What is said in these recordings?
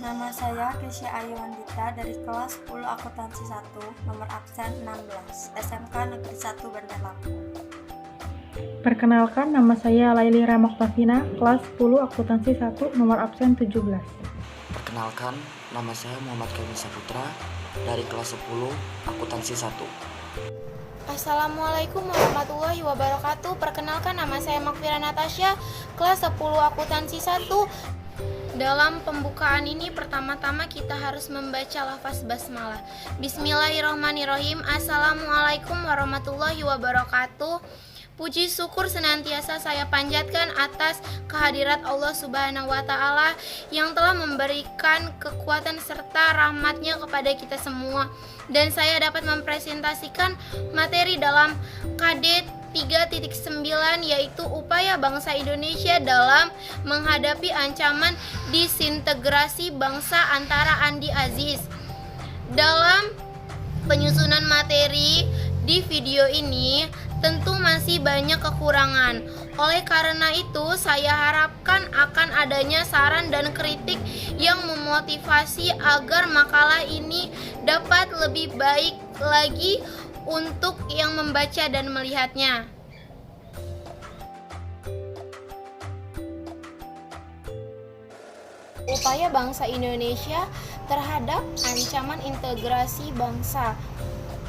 Nama saya Kesya Ayu Andita dari kelas 10 Akuntansi 1, nomor absen 16, SMK Negeri 1 Bandar Lampung. Perkenalkan, nama saya Laili Ramoktafina, kelas 10 Akuntansi 1, nomor absen 17. Perkenalkan, nama saya Muhammad Kamil Saputra dari kelas 10 Akuntansi 1. Assalamualaikum warahmatullahi wabarakatuh. Perkenalkan, nama saya Makfira Natasha, kelas 10 Akuntansi 1. Dalam pembukaan ini pertama-tama kita harus membaca lafaz basmalah. Bismillahirrahmanirrahim. Assalamualaikum warahmatullahi wabarakatuh. Puji syukur senantiasa saya panjatkan atas kehadirat Allah Subhanahu wa Ta'ala yang telah memberikan kekuatan serta rahmatnya kepada kita semua. Dan saya dapat mempresentasikan materi dalam KD 3.9, yaitu upaya bangsa Indonesia dalam menghadapi ancaman disintegrasi bangsa antara Andi Aziz. Dalam penyusunan materi di video ini tentu masih banyak kekurangan. Oleh karena itu, saya harapkan akan adanya saran dan kritik yang memotivasi agar makalah ini dapat lebih baik lagi untuk yang membaca dan melihatnya. Upaya bangsa Indonesia terhadap ancaman integrasi bangsa.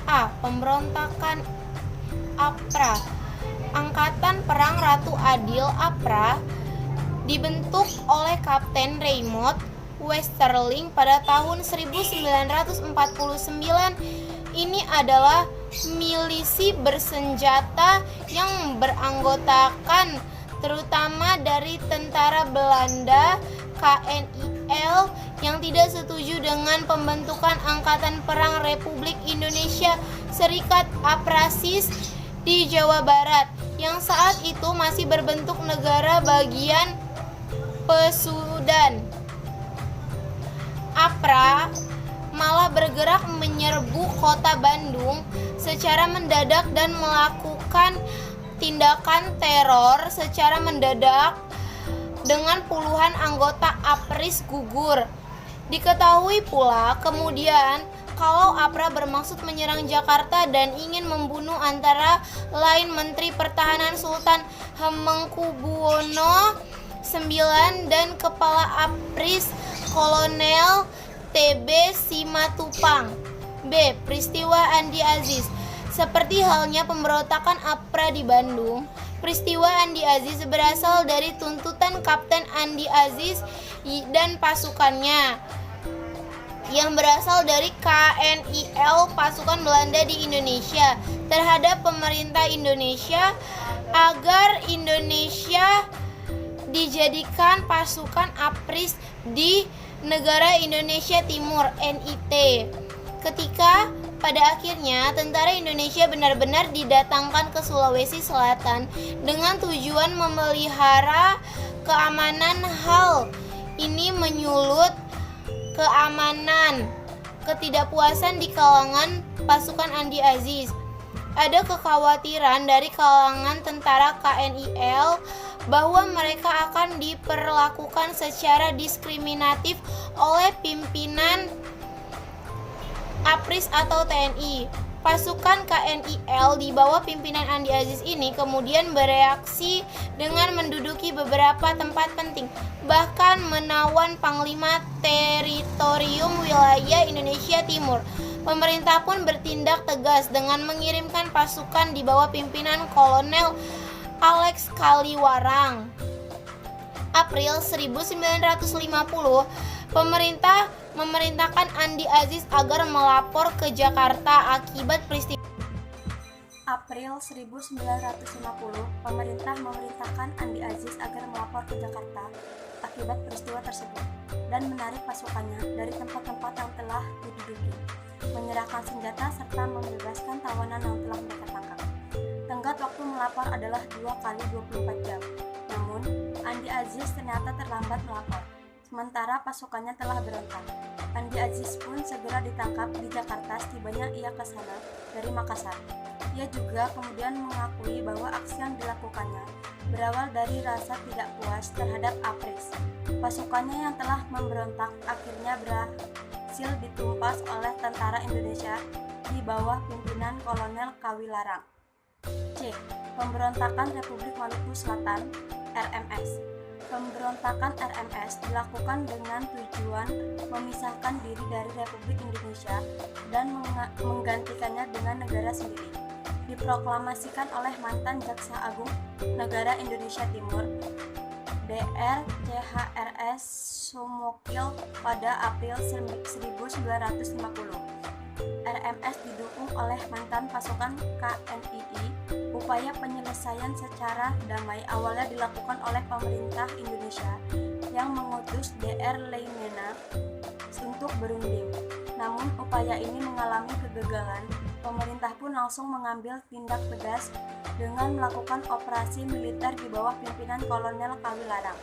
A. Pemberontakan APRA. Angkatan Perang Ratu Adil APRA dibentuk oleh Kapten Raymond Westerling pada tahun 1949. Ini adalah milisi bersenjata yang beranggotakan terutama dari tentara Belanda KNIL yang tidak setuju dengan pembentukan Angkatan Perang Republik Indonesia Serikat APRASIS di Jawa Barat yang saat itu masih berbentuk negara bagian Pesudan. APRA malah bergerak menyerbu kota Bandung secara mendadak dan melakukan tindakan teror secara mendadak dengan puluhan anggota APRIS gugur. Diketahui pula kemudian kalau APRA bermaksud menyerang Jakarta dan ingin membunuh antara lain Menteri Pertahanan Sultan Hamengkubuwono IX dan Kepala APRIS Kolonel TB Simatupang. B. Peristiwa Andi Aziz. Seperti halnya pemberontakan APRA di Bandung, peristiwa Andi Aziz berasal dari tuntutan Kapten Andi Aziz dan pasukannya yang berasal dari KNIL, pasukan Belanda di Indonesia, terhadap pemerintah Indonesia agar Indonesia dijadikan pasukan APRIS di Negara Indonesia Timur (NIT). Ketika pada akhirnya tentara Indonesia benar-benar didatangkan ke Sulawesi Selatan dengan tujuan memelihara keamanan, hal ini menyulut keamanan, ketidakpuasan di kalangan pasukan Andi Aziz. Ada kekhawatiran dari kalangan tentara KNIL bahwa mereka akan diperlakukan secara diskriminatif oleh pimpinan APRIS atau TNI. Pasukan KNIL di bawah pimpinan Andi Aziz ini kemudian bereaksi dengan menduduki beberapa tempat penting, bahkan menawan Panglima Teritorium Wilayah Indonesia Timur. Pemerintah pun bertindak tegas dengan mengirimkan pasukan di bawah pimpinan Kolonel Alex Kaliwarang. April 1950, pemerintah memerintahkan Andi Aziz agar melapor ke Jakarta akibat peristiwa. April 1950, pemerintah memerintahkan Andi Aziz agar melapor ke Jakarta akibat peristiwa tersebut dan menarik pasukannya dari tempat-tempat yang telah diduduki, menyerahkan senjata serta membebaskan tawanan yang telah mereka tangkap. Tenggat waktu melapor adalah 2 kali 24 jam. Namun, Andi Aziz ternyata terlambat melapor, sementara pasukannya telah berontak. Andi Aziz pun segera ditangkap di Jakarta setibanya ia ke sana dari Makassar. Ia juga kemudian mengakui bahwa aksi yang dilakukannya berawal dari rasa tidak puas terhadap Apries. Pasukannya yang telah memberontak akhirnya berhasil ditumpas oleh tentara Indonesia di bawah pimpinan Kolonel Kawilarang. C. Pemberontakan Republik Maluku Selatan (RMS). Pemberontakan RMS dilakukan dengan tujuan memisahkan diri dari Republik Indonesia dan menggantikannya dengan negara sendiri. Diproklamasikan oleh mantan Jaksa Agung Negara Indonesia Timur Dr. CHRS Sumokil pada April 1950. RMS didukung oleh mantan pasukan KNII. Upaya penyelesaian secara damai awalnya dilakukan oleh pemerintah Indonesia yang mengutus Dr. Leimena untuk berunding. Namun upaya ini mengalami kegagalan. Pemerintah pun langsung mengambil tindak tegas dengan melakukan operasi militer di bawah pimpinan Kolonel Kawilarang.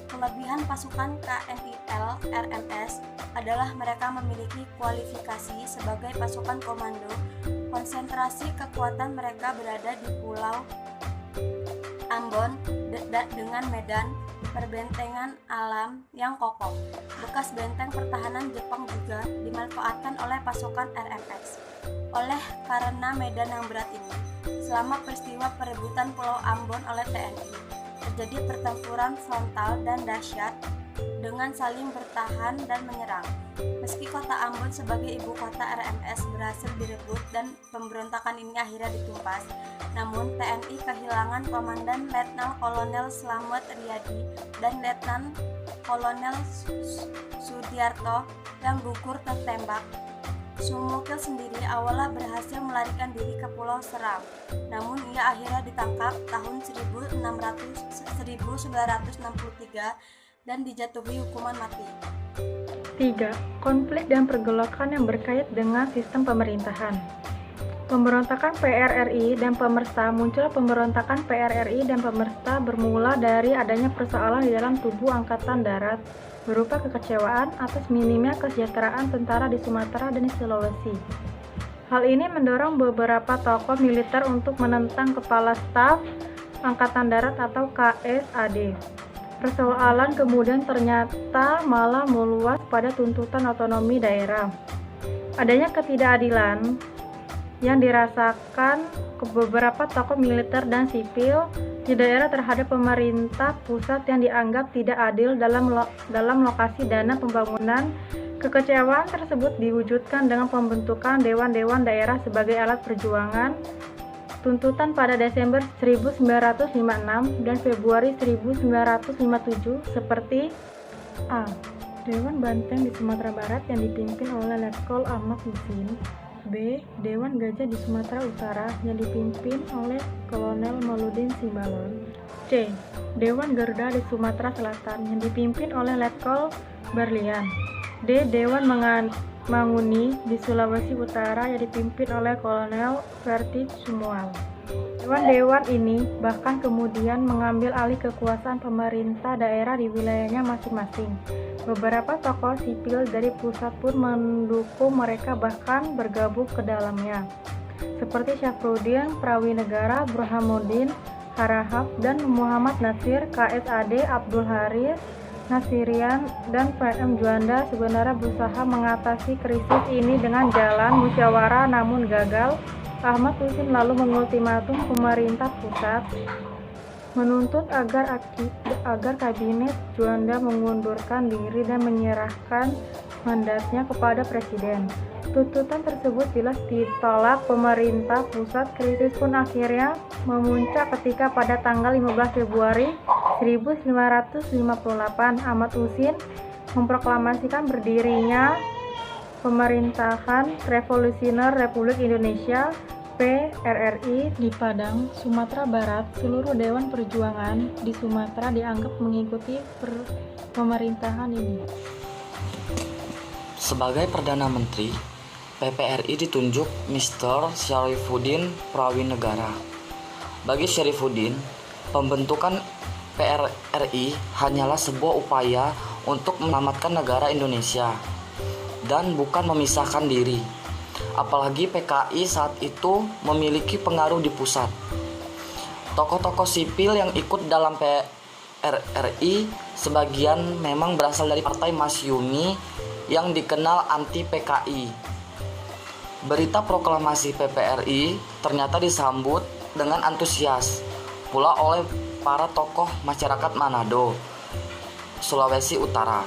Kelebihan pasukan KNIL RMS adalah mereka memiliki kualifikasi sebagai pasukan komando. Konsentrasi kekuatan mereka berada di Pulau Ambon dengan medan perbentengan alam yang kokoh. Bekas benteng pertahanan Jepang juga dimanfaatkan oleh pasukan RMS. Oleh karena medan yang berat ini, selama peristiwa perebutan Pulau Ambon oleh TNI, terjadi pertempuran frontal dan dahsyat dengan saling bertahan dan menyerang. Meski kota Ambon sebagai ibu kota RMS berhasil direbut dan pemberontakan ini akhirnya ditumpas, namun TNI kehilangan Komandan Letnan Kolonel Slamet Riyadi dan Letnan Kolonel Sudiarto yang gugur tertembak. Sumokil sendiri awalnya berhasil melarikan diri ke Pulau Seram, namun ia akhirnya ditangkap tahun 1963 dan dijatuhi hukuman mati. 3. Konflik dan pergolakan yang berkait dengan sistem pemerintahan. Pemberontakan PRRI dan Pemersta. Muncul pemberontakan PRRI dan Pemersta bermula dari adanya persoalan di dalam tubuh Angkatan Darat berupa kekecewaan atas minimnya kesejahteraan tentara di Sumatera dan di Sulawesi. Hal ini mendorong beberapa tokoh militer untuk menentang Kepala Staf Angkatan Darat atau KSAD. Persoalan kemudian ternyata malah meluas pada tuntutan otonomi daerah. Adanya ketidakadilan yang dirasakan ke beberapa tokoh militer dan sipil di daerah terhadap pemerintah pusat yang dianggap tidak adil dalam lokasi dana pembangunan. Kekecewaan tersebut diwujudkan dengan pembentukan dewan-dewan daerah sebagai alat perjuangan. Tuntutan pada Desember 1956 dan Februari 1957 seperti A. Dewan Banteng di Sumatera Barat yang dipimpin oleh Letkol Ahmad Husin. B. Dewan Gajah di Sumatera Utara yang dipimpin oleh Kolonel Mauludin Simbalon. C. Dewan Gerda di Sumatera Selatan yang dipimpin oleh Letkol Berlian. D. Dewan Manguni di Sulawesi Utara yang dipimpin oleh Kolonel Vertig Sumual. Dewan-dewan ini bahkan kemudian mengambil alih kekuasaan pemerintah daerah di wilayahnya masing-masing. Beberapa tokoh sipil dari pusat pun mendukung mereka bahkan bergabung ke dalamnya, seperti Syafruddin Prawinegara, Burhanuddin Harahap, dan Muhammad Nasir. KSAD, Abdul Haris Nasirian, dan PM Juanda sebenarnya berusaha mengatasi krisis ini dengan jalan musyawarah namun gagal. Ahmad Husin lalu mengultimatum pemerintah pusat menuntut agar kabinet Juanda mengundurkan diri dan menyerahkan mandatnya kepada presiden. Tuntutan tersebut jelas ditolak pemerintah pusat. Krisis pun akhirnya memuncak ketika pada tanggal 15 Februari 1958 Ahmad Husin memproklamasikan berdirinya Pemerintahan Revolusioner Republik Indonesia PRRI di Padang, Sumatera Barat. Seluruh Dewan Perjuangan di Sumatera dianggap mengikuti pemerintahan ini. Sebagai Perdana Menteri, PPRI ditunjuk Mr. Syarifuddin Prawinegara. Bagi Syarifuddin, pembentukan PRRI hanyalah sebuah upaya untuk menyelamatkan negara Indonesia dan bukan memisahkan diri. Apalagi PKI saat itu memiliki pengaruh di pusat. Tokoh-tokoh sipil yang ikut dalam PRRI sebagian memang berasal dari Partai Masyumi yang dikenal anti PKI. Berita proklamasi PPRI ternyata disambut dengan antusias pula oleh para tokoh masyarakat Manado, Sulawesi Utara.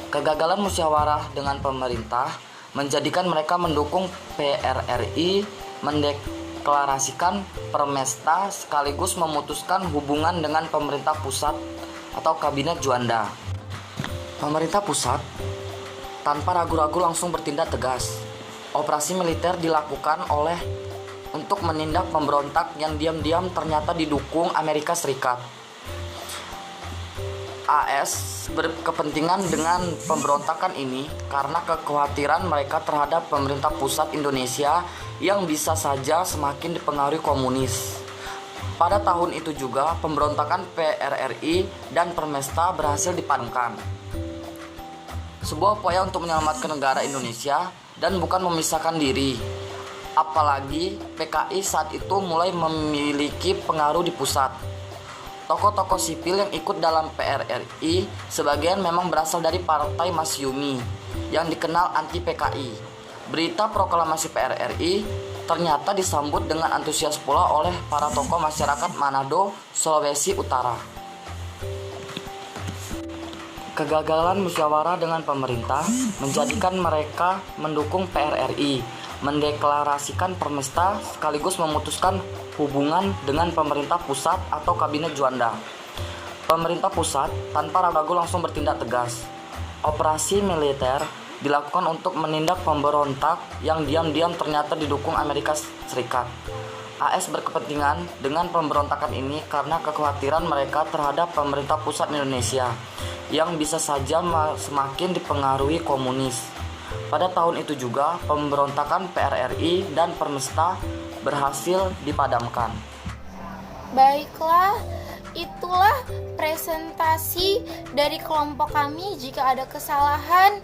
Kegagalan musyawarah dengan pemerintah menjadikan mereka mendukung PRRI mendeklarasikan Permesta sekaligus memutuskan hubungan dengan pemerintah pusat atau Kabinet Juanda. Pemerintah pusat tanpa ragu-ragu langsung bertindak tegas. Operasi militer dilakukan untuk menindak pemberontak yang diam-diam ternyata didukung Amerika Serikat. AS berkepentingan dengan pemberontakan ini karena kekhawatiran mereka terhadap pemerintah pusat Indonesia yang bisa saja semakin dipengaruhi komunis. Pada tahun itu juga pemberontakan PRRI dan Permesta berhasil dipadamkan. Sebuah upaya untuk menyelamatkan negara Indonesia dan bukan memisahkan diri. Apalagi PKI saat itu mulai memiliki pengaruh di pusat. Tokoh-tokoh sipil yang ikut dalam PRRI sebagian memang berasal dari Partai Masyumi yang dikenal anti PKI. Berita proklamasi PRRI ternyata disambut dengan antusias pula oleh para tokoh masyarakat Manado, Sulawesi Utara. Kegagalan musyawarah dengan pemerintah menjadikan mereka mendukung PRRI, mendeklarasikan Permesta sekaligus memutuskan hubungan dengan pemerintah pusat atau Kabinet Juanda. Pemerintah pusat tanpa ragu-ragu langsung bertindak tegas. Operasi militer dilakukan untuk menindak pemberontak yang diam-diam ternyata didukung Amerika Serikat. AS berkepentingan dengan pemberontakan ini karena kekhawatiran mereka terhadap pemerintah pusat Indonesia yang bisa saja semakin dipengaruhi komunis. Pada tahun itu juga pemberontakan PRRI dan Permesta berhasil dipadamkan. Baiklah, itulah presentasi dari kelompok kami. Jika ada kesalahan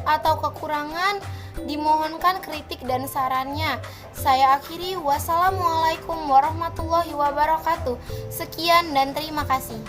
atau kekurangan, dimohonkan kritik dan sarannya. Saya akhiri, wassalamualaikum warahmatullahi wabarakatuh. Sekian dan terima kasih.